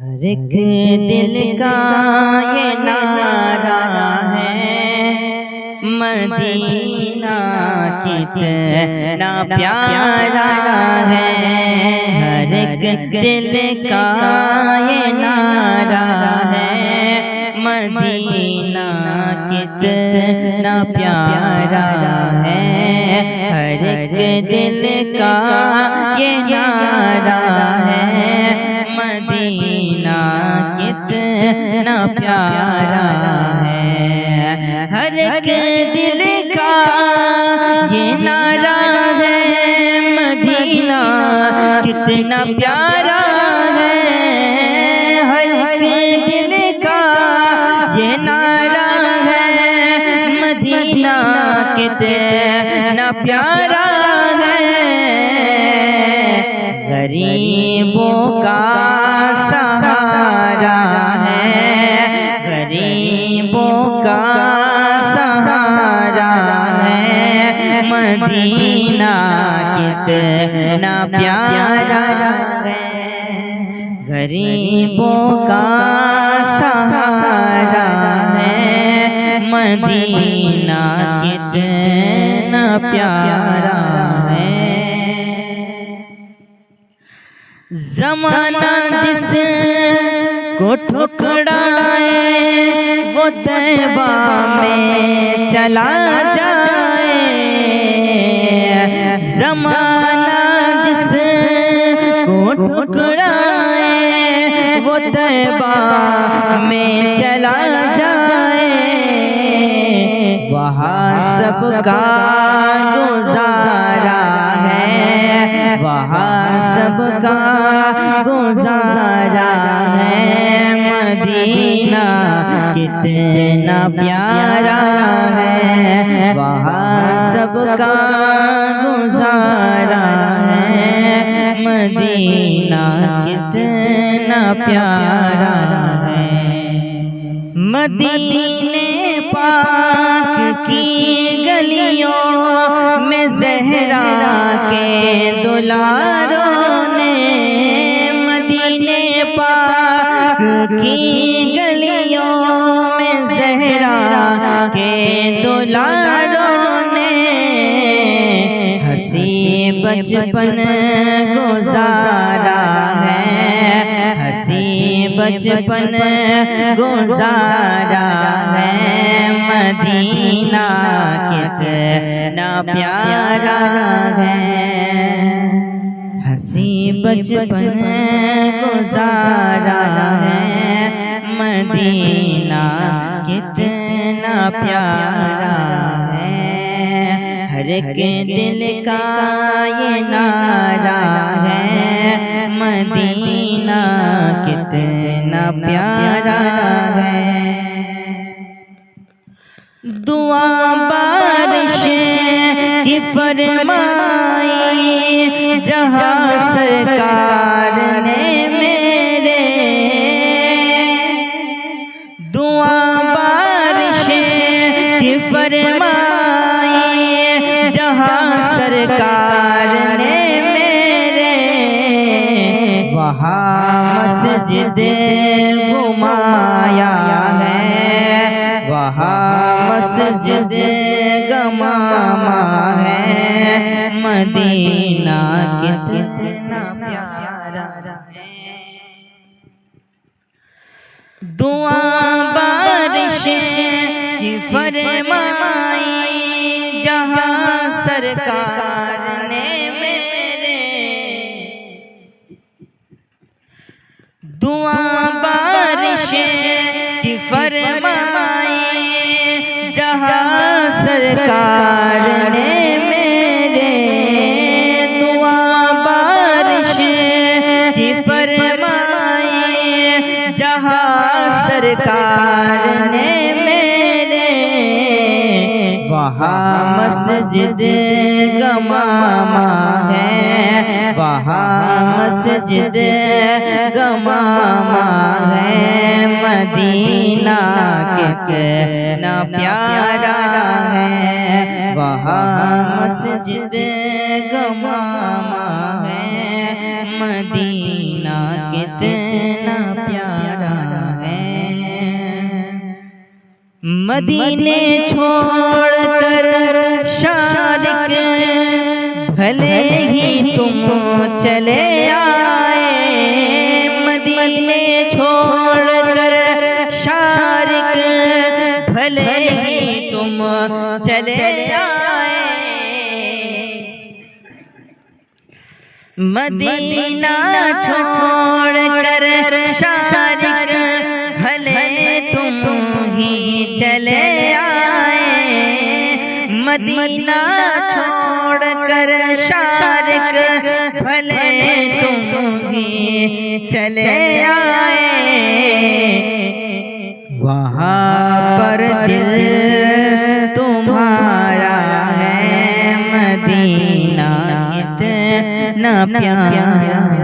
हर एक दिल का ये नारा है, मदीना कितना प्यारा है। हर एक दिल का ये नारा है, मदीना कितना प्यारा है। हर एक दिल का ये नारा है, मदीना कितना प्यारा है। हर एक दिल का ये नारा है, मदीना कितना प्यारा है। हर एक दिल का ये नारा है, मदीना कितना प्यारा है। गरीबों का सहारा है, गरीबों का सहारा है। मदीना कितना प्यारा है, गरीबों का सहारा है। मदीना कितना प्यारा है। ज़माना जिस को ठुकराए वो तैबा में चला जाए। ज़माना जिस को ठुकराए वो तैबा में चला जाए। वहाँ सबका गुजारा है, वहाँ सबका गुजारा है। मदीना कितना प्यारा है, वहाँ सबका गुजारा है। मदीना कितना प्यारा है। मदीने पाक की गलियों में ज़हरा के दुलारों ने, मदीने पाक की गलियों में ज़हरा के दुलारों ने हंसी बचपन गुजारा है। हंसी बचपन गुजारा है। मदीना कितना प्यारा है, हंसी बचपन गुजारा है। मदीना कितना प्यारा है। हर एक दिल का ये नारा है, मदीना कितना प्यारा है। दुआ बारिश की फरमाई जहाँ सरकार ने मेरे। दुआ बारिश की फरमाई जहाँ सरकार ने मेरे। वहाँ मस्जिद घुमाया है, वहाँ मस्जिद गमामा है। मदीना कितना प्यारा है। दुआ बारिश की फरमाई जहाँ सरकार ने मेरे। दुआ बारिश की फरमाई जहाँ सरकार ने मेरे। दुआ बारिश की फरमाई जहाँ सरकार ने मेरे। वहाँ मस्जिद गमामा है, वहाँ मस्जिद गमामा है। मदीना कितना प्यारा है, वहाँ मस्जिद गमामा है। मदीना कितना प्यारा मदीने छोड़कर शारिक भले ही तुम चले आए, मदीने छोड़कर शारिक भले ही तुम चले आए। मदीना छोड़कर शारिक भले तुम ही चले आए, मदीना छोड़कर शारिक भले तुम ही चले आए। वहाँ पर दिल तुम्हारा है, मदीना कितना प्यारा